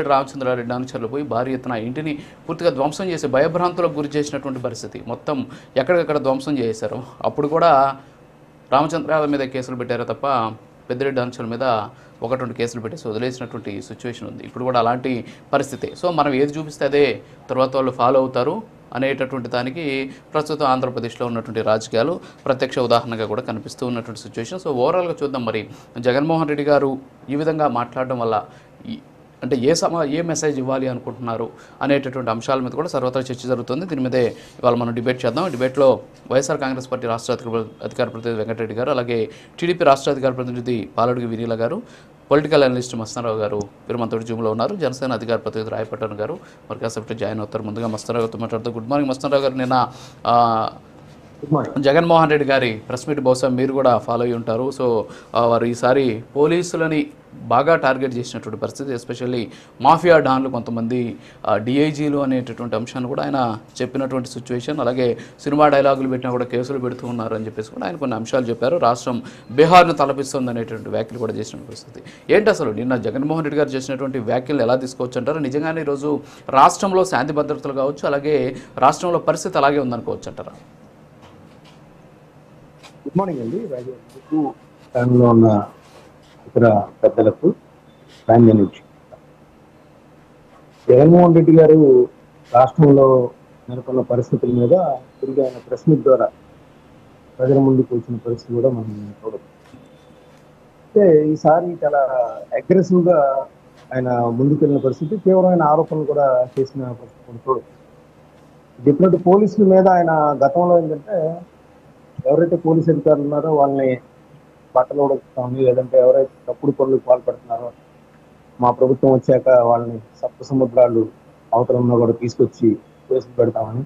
రామచంద్రారెడ్డి అనుచరులు పోయి భారీ ఎత్తున ఇంటిని పూర్తిగా ధ్వంసం చేసి భయభ్రాంతులకు గురి చేసినటువంటి పరిస్థితి. మొత్తం ఎక్కడికక్కడ ధ్వంసం చేశారు. అప్పుడు కూడా రామచంద్రారెడ్డి మీద కేసులు పెట్టారు తప్ప పెద్దిరెడ్డి అనుచరుల మీద ఒకటి రెండు కేసులు పెట్టేసి వదిలేసినటువంటి సిచ్యువేషన్ ఉంది. ఇప్పుడు కూడా అలాంటి పరిస్థితి. సో మనం ఏది చూపిస్తే అదే తర్వాత వాళ్ళు ఫాలో అవుతారు అనేటటువంటి దానికి ప్రస్తుతం ఆంధ్రప్రదేశ్లో ఉన్నటువంటి రాజకీయాలు ప్రత్యక్ష ఉదాహరణగా కూడా కనిపిస్తూ ఉన్నటువంటి సిచ్యువేషన్. సో ఓవరాల్గా చూద్దాం, మరి జగన్మోహన్ రెడ్డి గారు ఈ విధంగా మాట్లాడడం వల్ల అంటే ఏ మెసేజ్ ఇవ్వాలి అనుకుంటున్నారు అనేటటువంటి అంశాల మీద కూడా సర్వత్రా చర్చ జరుగుతుంది. దీని మీదే ఇవాళ మనం డిబేట్ చేద్దాం. డిబేట్లో వైఎస్ఆర్ కాంగ్రెస్ పార్టీ రాష్ట్ర అధికార ప్రతినిధి వెంకటరెడ్డి గారు, అలాగే టీడీపీ రాష్ట్ర అధికార ప్రతినిధి పాలడుగు వినీల గారు, పొలిటికల్ అనలిస్ట్ మస్తారావు గారు వీరు మనతోటి జూమ్లో ఉన్నారు. జనసేన అధికార ప్రతినిధి రాయపట్టణ్ గారు మరి కాసేపు జాయిన్ అవుతారు. ముందుగా మస్తారావుతో మాట్లాడుతూ గుడ్ మార్నింగ్ మస్తారావు గారు. నిన్న జగన్మోహన్ రెడ్డి గారి ప్రెస్ మీట్ బహుశా మీరు కూడా ఫాలో అయ్యి ఉంటారు. సో వారు ఈసారి పోలీసులని బాగా టార్గెట్ చేసినటువంటి పరిస్థితి, ఎస్పెషల్లీ మాఫియా డాన్లు కొంతమంది డిఐజీలు అనేటటువంటి అంశాన్ని కూడా ఆయన చెప్పినటువంటి సిచ్యువేషన్. అలాగే సినిమా డైలాగులు పెట్టినా కూడా కేసులు పెడుతూ ఉన్నారు అని చెప్పేసి కూడా ఆయన కొన్ని అంశాలు చెప్పారు. రాష్ట్రం బీహార్ను తలపిస్తుంది అనేటువంటి వ్యాఖ్యలు కూడా చేసిన పరిస్థితి. ఏంటి అసలు నిన్న జగన్మోహన్ రెడ్డి గారు చేసినటువంటి వ్యాఖ్యలు ఎలా తీసుకోవచ్చు అంటారు? నిజంగానే ఈరోజు రాష్ట్రంలో శాంతి భద్రతలు కావచ్చు, అలాగే రాష్ట్రంలో పరిస్థితి అలాగే ఉందనుకోవచ్చు అంటారా? గుడ్ మార్నింగ్ అండి. ఫ్యాన్లో ఉన్న ఇతర పెద్దలకు జగన్మోహన్ రెడ్డి గారు రాష్ట్రంలో నెలకొన్న పరిస్థితుల మీద తిరిగి ఆయన ప్రెస్ మీట్ ద్వారా ప్రజల ముందుకు వచ్చిన పరిస్థితి కూడా మనం చూడవచ్చు. అయితే ఈసారి చాలా అగ్రెసివ్ గా ఆయన ముందుకెళ్ళిన పరిస్థితి, తీవ్రమైన ఆరోపణలు కూడా చేసిన పరిస్థితి మనం చూడవచ్చు. డిఫరెంట్ పోలీసుల మీద ఆయన గతంలో ఏంటంటే ఎవరైతే పోలీసు అధికారులు ఉన్నారో వాళ్ళని బట్టలు ఉడకుతామని, లేదంటే ఎవరైతే తప్పుడు పనులకు పాల్పడుతున్నారో మా ప్రభుత్వం వచ్చాక వాళ్ళని సప్త సముద్రాలు అవతల ఉన్నా కూడా తీసుకొచ్చి కేసులు పెడతామని,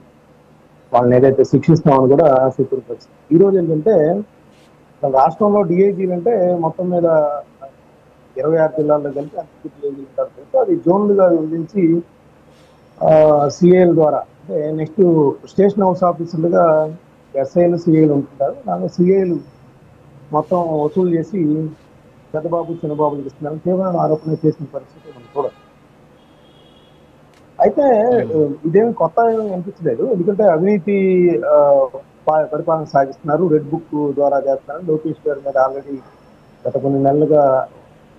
వాళ్ళని ఏదైతే శిక్షిస్తామని కూడా చెప్పిన పరిస్థితి. ఈరోజు ఏంటంటే రాష్ట్రంలో డిఐజీలు అంటే మొత్తం మీద 26 జిల్లాల్లో కలిపి అన్ని డిఐజీలు ఉంటారు. అది జోన్లుగా విభజించి సిఐల ద్వారా అంటే నెక్స్ట్ స్టేషన్ హౌస్ ఆఫీసర్లుగా ఎస్ఐలు సిఐలు ఉంటుంటారు. దానిలో సిఐలు మొత్తం వసూలు చేసి పెద్దబాబు చిన్నబాబులు ఇస్తున్నారని తీవ్రమైన ఆరోపణ చేసిన పరిస్థితి మనం చూడవచ్చు. అయితే ఇదేమి కొత్త అనిపించలేదు, ఎందుకంటే అవినీతి పరిపాలన సాగిస్తున్నారు, రెడ్ బుక్ ద్వారా చేస్తున్నారు. లోకేష్ గారి మీద ఆల్రెడీ గత కొన్ని నెలలుగా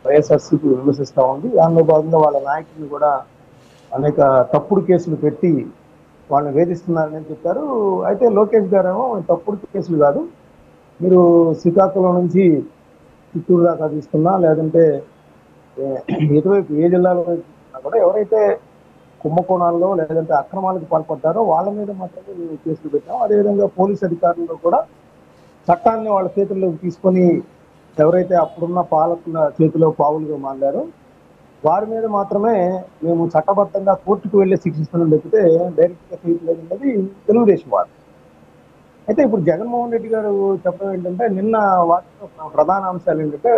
వైఎస్ఆర్సీపీ విమర్శిస్తూ ఉంది. దానిలో భాగంగా వాళ్ళ నాయకుడిని కూడా అనేక తప్పుడు కేసులు పెట్టి వాళ్ళని వేధిస్తున్నారని చెప్పారు. అయితే లోకేష్ గారేమో తప్పుడు కేసులు కాదు, మీరు శ్రీకాకుళం నుంచి చిత్తూరు దాకా తీసుకున్నా, లేదంటే ఎటువైపు ఏ జిల్లాలో కూడా ఎవరైతే కుంభకోణాల్లో లేదంటే అక్రమాలకు పాల్పడ్డారో వాళ్ళ మీద మాత్రమే కేసులు పెట్టాం. అదేవిధంగా పోలీస్ అధికారులు కూడా చట్టాన్ని వాళ్ళ చేతుల్లోకి తీసుకొని ఎవరైతే అప్పుడున్న పాలకుల చేతిలో పావులుగా మారారో వారి మీద మాత్రమే మేము చట్టబద్ధంగా కోర్టుకు వెళ్ళి శిక్షిస్తున్నాం, లేకపోతే డైరెక్ట్గా చేయట్లేదు అనేది తెలుగుదేశం వారు. అయితే ఇప్పుడు జగన్మోహన్ రెడ్డి గారు చెప్పడం ఏంటంటే, నిన్న వాటిలో ప్రధాన అంశాలు ఏంటంటే,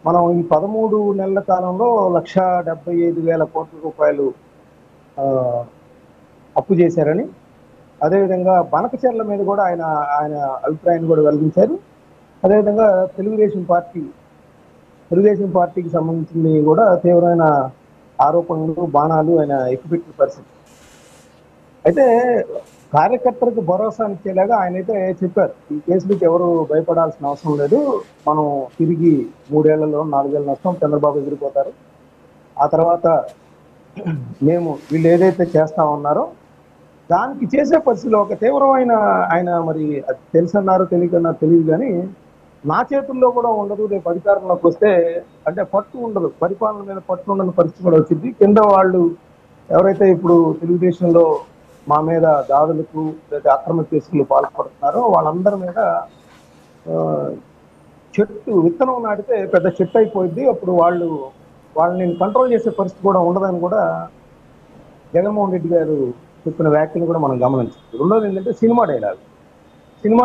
మనం ఈ 13 నెలల కాలంలో 1,75,000 కోట్ల రూపాయలు అప్పు చేశారని, అదేవిధంగా బనకచెర్ల మీద కూడా ఆయన అభిప్రాయాన్ని కూడా వెలిగించారు. అదేవిధంగా తెలుగుదేశం పార్టీకి సంబంధించింది కూడా తీవ్రమైన ఆరోపణలు, బాణాలు ఆయన ఎక్కుపెట్టిన పరిస్థితి. అయితే కార్యకర్తలకు భరోసా ఇచ్చేలాగా ఆయన అయితే చెప్పారు, ఈ కేసులకు ఎవరు భయపడాల్సిన అవసరం లేదు, మనం తిరిగి 3 ఏళ్లలో 4 ఏళ్ళ నష్టం చంద్రబాబు ఎదుర్కొతారు, ఆ తర్వాత మేము వీళ్ళు ఏదైతే చేస్తామన్నారో దానికి చేసే పరిస్థితిలో ఒక తీవ్రమైన ఆయన మరి అది తెలుసన్నారు తెలియకన్నారు తెలియదు, కానీ నా చేతుల్లో కూడా ఉండదు, రేపు అధికారంలోకి వస్తే అంటే పట్టు ఉండదు, పరిపాలన మీద పట్టు ఉండని పరిస్థితి కూడా వచ్చింది. కింద వాళ్ళు ఎవరైతే ఇప్పుడు తెలుగుదేశంలో మా మీద దాడులకు లేదా అక్రమ కేసులు పాల్పడుతున్నారో వాళ్ళందరి మీద విత్తనం నాటితే పెద్ద చెట్టు అయిపోయింది, అప్పుడు వాళ్ళని కంట్రోల్ చేసే పరిస్థితి కూడా ఉండదని కూడా జగన్మోహన్ రెడ్డి గారు చెప్పిన వ్యాఖ్యలు కూడా మనం గమనించాలి. రెండోది ఏంటంటే సినిమా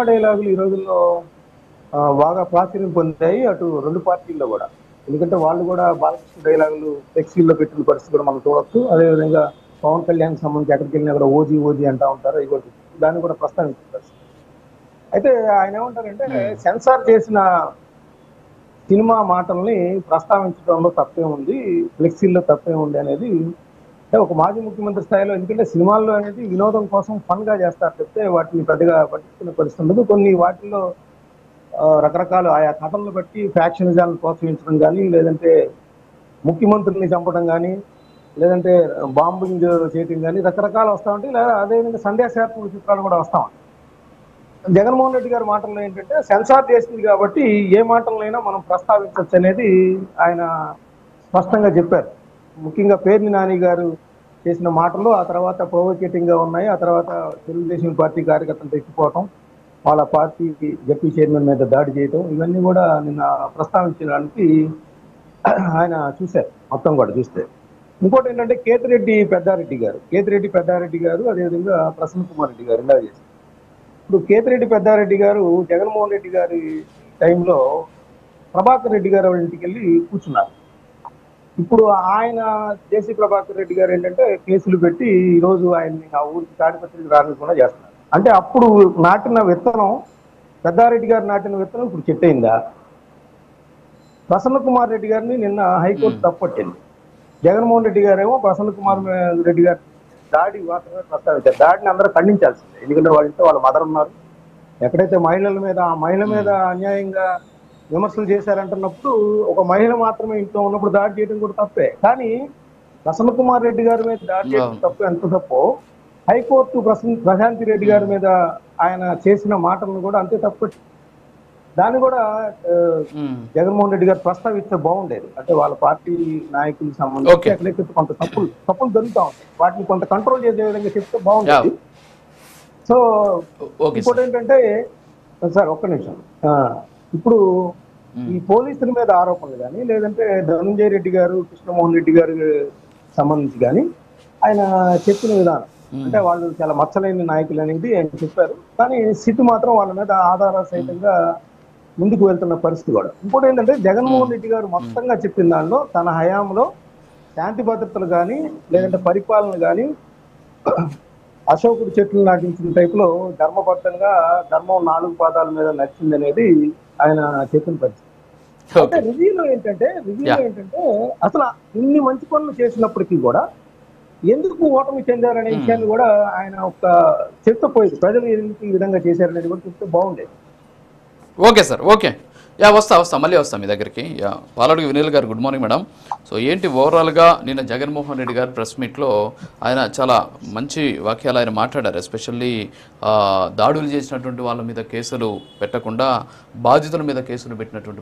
డైలాగులు ఈ రోజుల్లో బాగా ప్రాచుర్యం పొందాయి అటు రెండు పార్టీల్లో కూడా. ఎందుకంటే వాళ్ళు కూడా బాలకృష్ణ డైలాగులు ఫ్లెక్సీల్లో పెట్టిన పరిస్థితి కూడా మనం చూడవచ్చు. అదేవిధంగా పవన్ కళ్యాణ్ సంబంధించి ఎక్కడికి వెళ్ళినా కూడా ఓజీ అంటూ ఉంటారు, ఇవ్వదు దాన్ని కూడా ప్రస్తావించిన పరిస్థితి. అయితే ఆయన ఏమంటారంటే, సెన్సార్ చేసిన సినిమా మాటల్ని ప్రస్తావించడంలో తప్పే ఉంది, ఫ్లెక్సీల్లో తప్పే ఉంది అనేది అంటే ఒక మాజీ ముఖ్యమంత్రి స్థాయిలో. ఎందుకంటే సినిమాల్లో అనేది వినోదం కోసం ఫన్గా చేస్తారు చెప్తే వాటిని పెద్దగా పట్టించుకునే పరిస్థితి ఉండదు. కొన్ని వాటిల్లో రకరకాల ఆయా కథలను బట్టి ఫ్యాక్షనిజాలను ప్రోత్సహించడం కానీ, లేదంటే ముఖ్యమంత్రిని చంపడం కానీ, లేదంటే బాంబింగ్ చేయటం కానీ రకరకాలు వస్తూ ఉంటాయి. లేదా అదేవిధంగా సందేశాత్మక చిత్రాలు కూడా వస్తూ ఉంటాయి. జగన్మోహన్ రెడ్డి గారి మాటల్లో ఏంటంటే సెన్సార్ చేసింది కాబట్టి ఏ మాటలనైనా మనం ప్రస్తావించవచ్చు అనేది ఆయన స్పష్టంగా చెప్పారు. ముఖ్యంగా పేర్ని నాని గారు చేసిన మాటలు ఆ తర్వాత ప్రొవోకేటింగ్ గా ఉన్నాయి. ఆ తర్వాత తెలుగుదేశం పార్టీ కార్యకర్తలు తెచ్చిపోవటం, వాళ్ళ పార్టీ జడ్పీ చైర్మన్ మీద దాడి చేయటం, ఇవన్నీ కూడా నిన్న ప్రస్తావించడానికి ఆయన చూశారు మొత్తం కూడా చూస్తే. ఇంకోటి ఏంటంటే కేతిరెడ్డి పెద్దారెడ్డి గారు అదేవిధంగా ప్రసన్న కుమార్ రెడ్డి గారు ఇలా చేశారు. ఇప్పుడు కేతిరెడ్డి పెద్దారెడ్డి గారు జగన్మోహన్ రెడ్డి గారి టైంలో ప్రభాకర్ రెడ్డి గారు వాళ్ళ ఇంటికి వెళ్ళి కూర్చున్నారు. ఇప్పుడు ఆయన జేసీ ప్రభాకర్ రెడ్డి గారు ఏంటంటే కేసులు పెట్టి ఈరోజు ఆయన్ని ఆ ఊరికి తాడిపత్రికి రానికుండా చేస్తున్నారు. అంటే అప్పుడు నాటిన విత్తనం, పెద్దారెడ్డి గారు నాటిన విత్తనం ఇప్పుడు చెట్టు అయిందా? ప్రసన్న కుమార్ రెడ్డి గారిని నిన్న హైకోర్టు తప్పట్టింది. జగన్మోహన్ రెడ్డి గారేమో ప్రసన్న కుమార్ రెడ్డి గారి దాడి మాత్రమే ప్రస్తావించారు. దాడిని అందరూ ఖండించాల్సిందే. ఎందుకంటే వాళ్ళ ఇంట్లో వాళ్ళ మదర్ ఉన్నారు. ఎక్కడైతే ఆ మహిళ మీద అన్యాయంగా విమర్శలు చేశారంటున్నప్పుడు ఒక మహిళ మాత్రమే ఇంట్లో ఉన్నప్పుడు దాడి చేయడం కూడా తప్పే. కానీ ప్రసన్న కుమార్ రెడ్డి గారి మీద దాడి చేయడం తప్పు ఎంత తప్పో, హైకోర్టు ప్రశాంతి రెడ్డి గారి మీద ఆయన చేసిన మాటలను కూడా అంతే తప్పు. దాన్ని కూడా జగన్మోహన్ రెడ్డి గారు ప్రస్తావిస్తే బాగుండేది. అంటే వాళ్ళ పార్టీ నాయకులకు సంబంధించి ఎక్కడైతే కొంత తప్పులు జరుగుతూ ఉంటాయి, వాటిని కొంత కంట్రోల్ చేసే విధంగా చెప్తే బాగుండేది. సో ఇంకోటి ఏంటంటే సార్ ఒక్క నిమిషం, ఇప్పుడు ఈ పోలీసుల మీద ఆరోపణలు కానీ, లేదంటే ధనంజయ రెడ్డి గారు, కృష్ణమోహన్ రెడ్డి గారు సంబంధించి కానీ ఆయన చెప్పిన విధానం అంటే వాళ్ళు చాలా మచ్చలేని నాయకులు అనేది ఆయన చెప్పారు. కానీ స్థితి మాత్రం వాళ్ళ మీద ఆధార సహితంగా ముందుకు వెళ్తున్న పరిస్థితి కూడా. ఇంకోటి ఏంటంటే జగన్మోహన్ రెడ్డి గారు మొత్తంగా చెప్పిన దానిలో తన హయాంలో శాంతి భద్రతలు కానీ, లేదంటే పరిపాలన కానీ అశోకుడు చెట్లు నాటించిన టైపులో ధర్మబద్ధంగా ధర్మం 4 పాదాల మీద నచ్చింది అనేది ఆయన చెప్పిన పరిస్థితి. అంటే రివ్యూలో ఏంటంటే అసలు ఇన్ని మంచి పనులు చేసినప్పటికీ కూడా ఎందుకు ఓటమి చెందారనే విషయాన్ని కూడా ఆయన ఒక చెప్తపోయేది. ప్రజలు ఎందుకు ఈ విధంగా చేశారనేది కూడా చెప్తే బాగుండేది. Okay sir, okay. వస్తా మళ్ళీ వస్తాం మీ దగ్గరికి. పాలడుగు వినీల్ గారు, గుడ్ మార్నింగ్ మేడం. సో ఏంటి ఓవరాల్గా నిన్న జగన్మోహన్ రెడ్డి గారు ప్రెస్ మీట్లో ఆయన చాలా మంచి వాక్యాలు ఆయన మాట్లాడారు. ఎస్పెషల్లీ దాడులు చేసినటువంటి వాళ్ళ మీద కేసులు పెట్టకుండా బాధితుల మీద కేసులు పెట్టినటువంటి